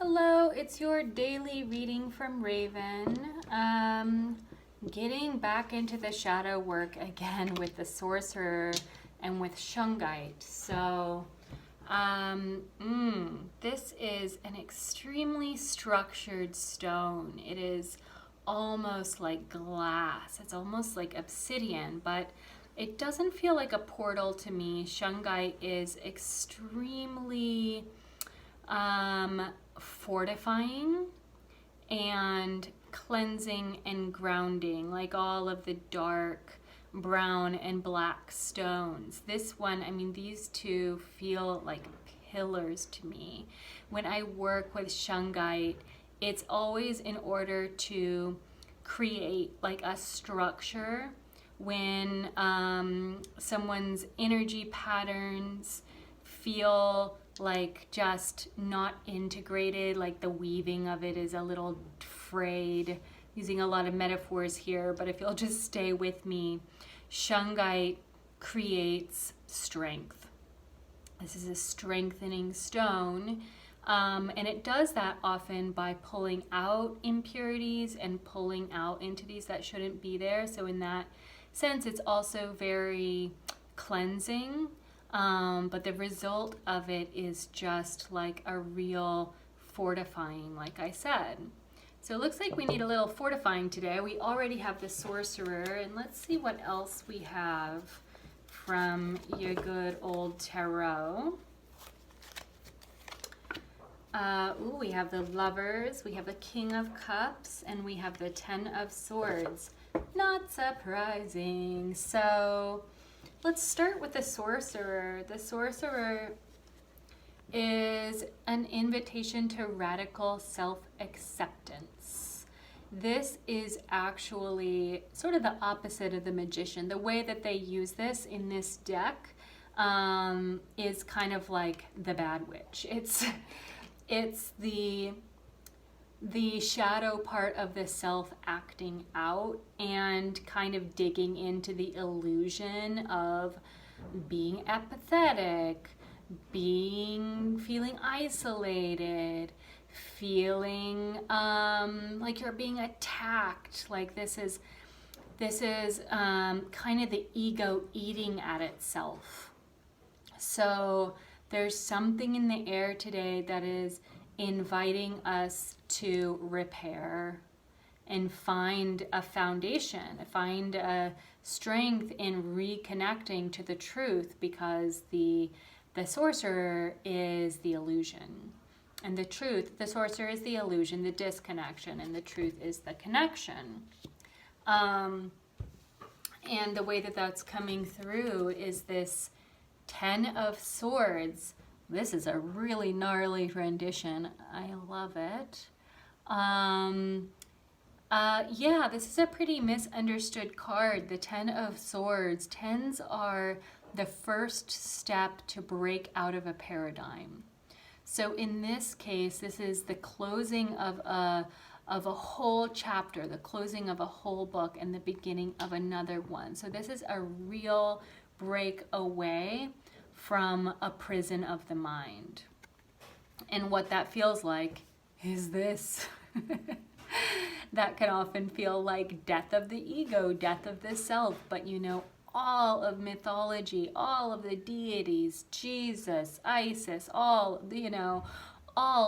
Hello, it's your daily reading from Raven. Getting back into the shadow work again with the Sorcerer and with Shungite. So, this is an extremely structured stone. It is almost like glass. It's almost like obsidian, but it doesn't feel like a portal to me. Shungite is extremely fortifying and cleansing and grounding, like all of the dark brown and black stones. This one, I mean, these two feel like pillars to me. When I work with Shungite, it's always in order to create like a structure when someone's energy patterns feel like just not integrated, like the weaving of it is a little frayed. Using a lot of metaphors here, but if you'll just stay with me, Shungite creates strength. This is a strengthening stone, and it does that often by pulling out impurities and pulling out entities that shouldn't be there. So in that sense, it's also very cleansing. But the result of it is just like a real fortifying, like I said. So it looks like we need a little fortifying today. We already have the Sorcerer, and let's see what else we have from your good old tarot. We have the Lovers, we have the King of Cups, and we have the Ten of Swords. Not surprising. So let's start with the Sorcerer. The Sorcerer is an invitation to radical self-acceptance. This is actually sort of the opposite of the Magician. The way that they use this in this deck is kind of like the Bad Witch. It's the shadow part of the self acting out and kind of digging into the illusion of being apathetic, feeling isolated, feeling like you're being attacked. Like this is kind of the ego eating at itself. So there's something in the air today that is inviting us to repair and find a foundation, find a strength in reconnecting to the truth, because the Sorcerer is the illusion. And the truth, the Sorcerer is the illusion, the disconnection, and the truth is the connection. And the way that that's coming through is this Ten of Swords. This is a really gnarly rendition. I love it. Yeah, this is a pretty misunderstood card. The Ten of Swords. Tens are the first step to break out of a paradigm. So in this case, this is the closing of a whole chapter, the closing of a whole book, and the beginning of another one. So this is a real break away from a prison of the mind. And what that feels like is this. That can often feel like death of the ego, death of the self, but you know, all of mythology, all of the deities, Jesus, Isis, all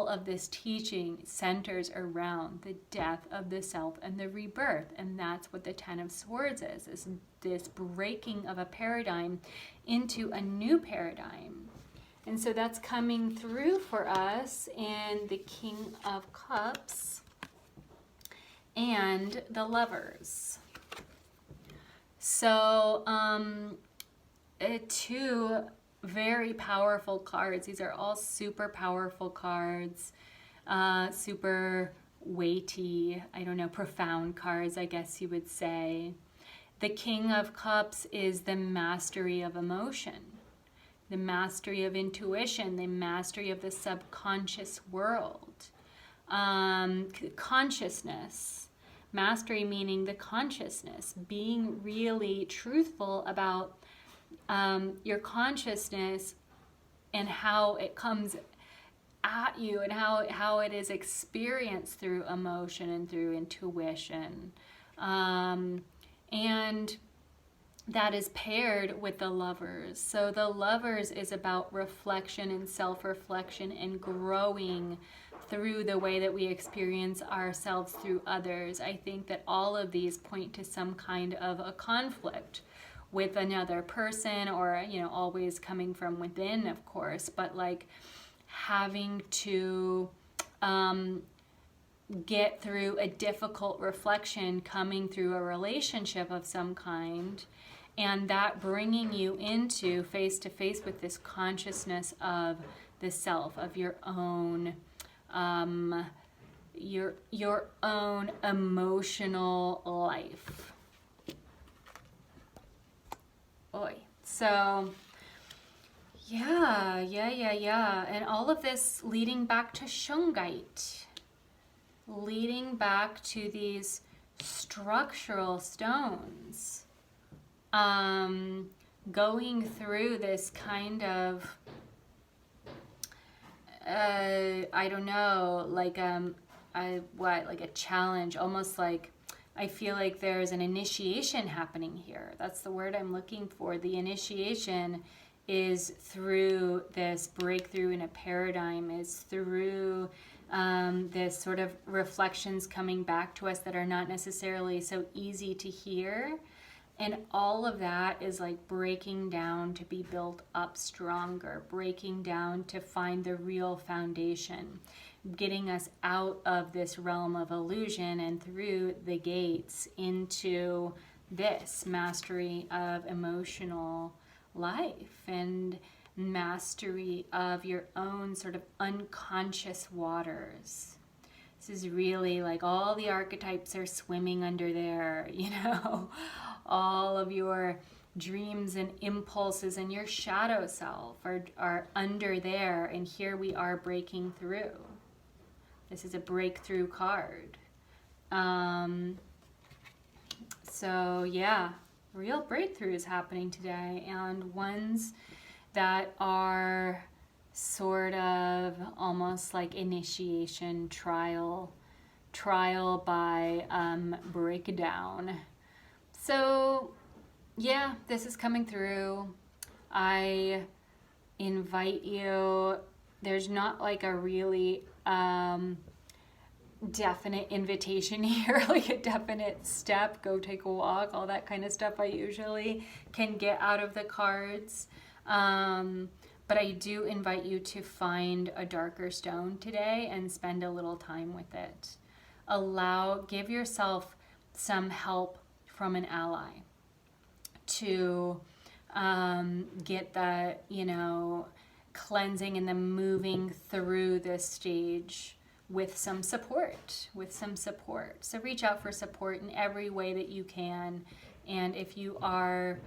of this teaching centers around the death of the self and the rebirth. And that's what the Ten of Swords is this breaking of a paradigm into a new paradigm. And so that's coming through for us in the King of Cups and the Lovers. So two very powerful cards. These are all super powerful cards, super weighty, I don't know, profound cards, I guess you would say. The King of Cups is the mastery of emotion, the mastery of intuition, the mastery of the subconscious world, consciousness. Mastery meaning the consciousness, being really truthful about your consciousness and how it comes at you, and how it is experienced through emotion and through intuition. And that is paired with the Lovers. So the Lovers is about reflection and self-reflection and growing through the way that we experience ourselves through others. I think that all of these point to some kind of a conflict with another person, or, you know, always coming from within, of course, but like having to get through a difficult reflection coming through a relationship of some kind, and that bringing you into face to face with this consciousness of the self, of your own your own emotional life. Oy. So yeah. And all of this leading back to Shungite, leading back to these structural stones, going through this kind of, I don't know, like like a challenge, almost like I feel like there's an initiation happening here. That's the word I'm looking for. The initiation is through this breakthrough in a paradigm, is through this sort of reflections coming back to us that are not necessarily so easy to hear. And all of that is like breaking down to be built up stronger, breaking down to find the real foundation, getting us out of this realm of illusion and through the gates into this mastery of emotional life and mastery of your own sort of unconscious waters. This is really like all the archetypes are swimming under there, you know, all of your dreams and impulses and your shadow self are under there, and here we are breaking through. This is a breakthrough card. So yeah, real breakthroughs happening today, and ones that are sort of almost like initiation, trial by breakdown. So yeah, this is coming through. I invite you, there's not like a really definite invitation here, like a definite step, go take a walk, all that kind of stuff I usually can get out of the cards. But I do invite you to find a darker stone today and spend a little time with it. Give yourself some help from an ally to get the, you know, cleansing and the moving through this stage with some support, So reach out for support in every way that you can. And if you are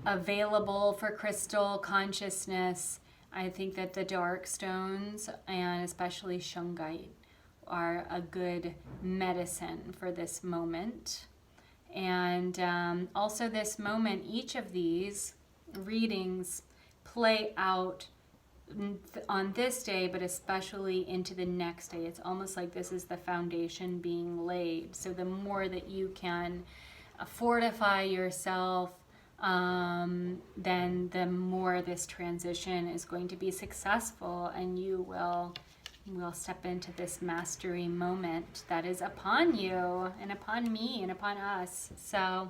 available for crystal consciousness, I think that the dark stones, and especially Shungite, are a good medicine for this moment. And also this moment, each of these readings play out on this day, but especially into the next day. It's almost like this is the foundation being laid. So the more that you can fortify yourself, then the more this transition is going to be successful, and you will step into this mastery moment that is upon you and upon me and upon us. So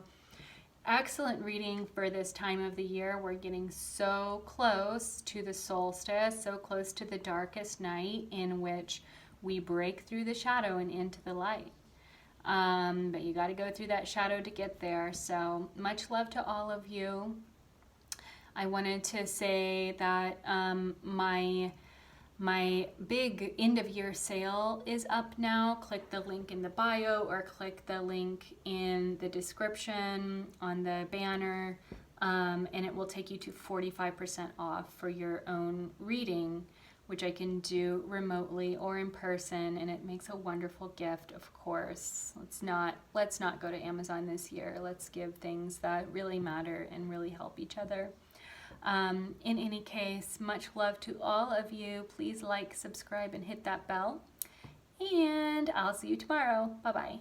excellent reading for this time of the year. We're getting so close to the solstice, so close to the darkest night in which we break through the shadow and into the light. But you got to go through that shadow to get there. So much love to all of you. I wanted to say that my big end of year sale is up now. Click the link in the bio or click the link in the description on the banner, and it will take you to 45% off for your own reading, which I can do remotely or in person, and it makes a wonderful gift, of course. Let's not go to Amazon this year. Let's give things that really matter and really help each other. In any case, much love to all of you. Please like, subscribe, and hit that bell. And I'll see you tomorrow. Bye-bye.